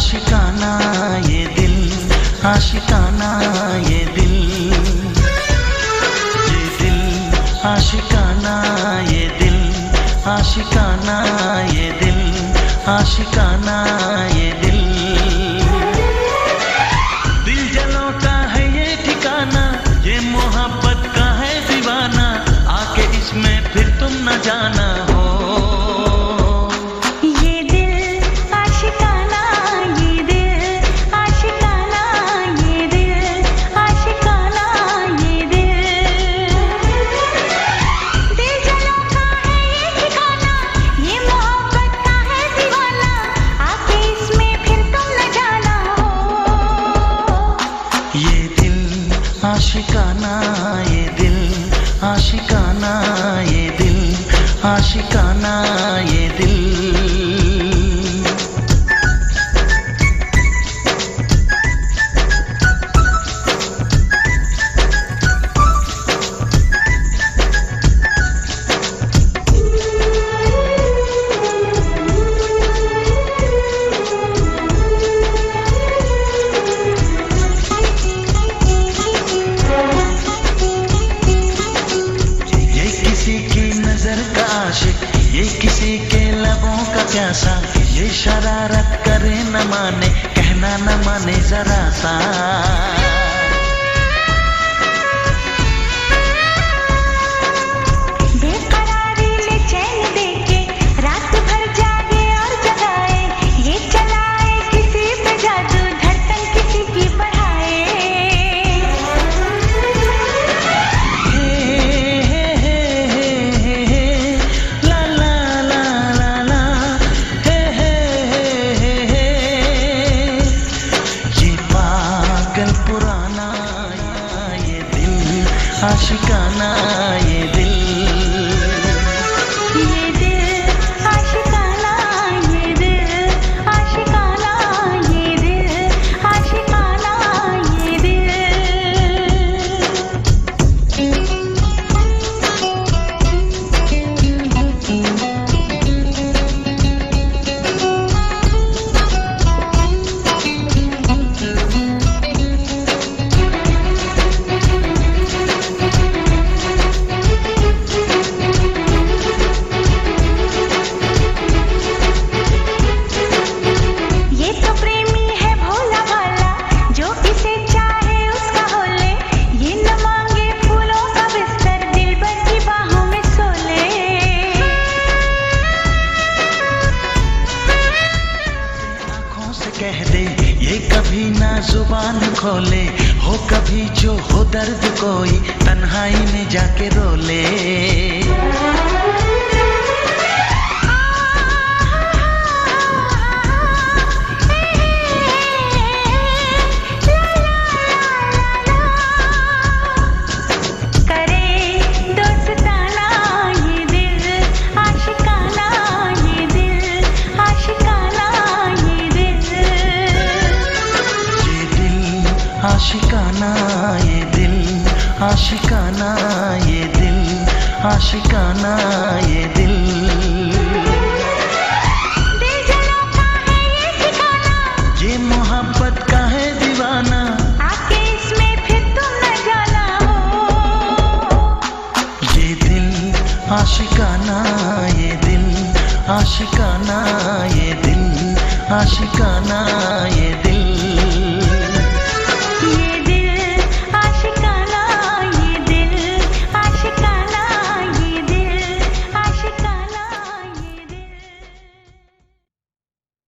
आशिकाना ये दिल, आशिकाना ये दिल, आशिकाना ये दिल, आशिकाना ये दिल, आशिकाना ये दिल। दिल जलों का है ये ठिकाना, ये मोहब्बत का है दीवाना, आके इसमें फिर तुम न जाना हो। आशिकाना ये दिल, आशिकाना ये दिल, आशिकाना ये दिल। ये किसी के लबों का प्यासा, ये शरारत करे न माने, कहना न माने जरा सा। बेकरारी ले चैन देके रात भर जागे और जगाए, ये चलाए किसी पे जादू, धड़कन किसी की बढ़ाए। आशिकाना ये दिल, ये दिल, आशिकाना ये दिल, आशिकाना ये दिल, आशिकाना ये दिल। कह दे ये कभी ना जुबान खोले, हो कभी जो हो दर्द कोई तन्हाई में जाके रो ले। आशिकाना ये दिल, आशिकाना ये दिल, आशिकाना ये दिल। दिल जलों का है ये ठिकाना, ये मोहब्बत का है दीवाना, आके इसमें फिर तुम न जाना हो। ये दिल, आशिकाना ये दिल, आशिकाना ये दिल, आशिकाना ये दिल।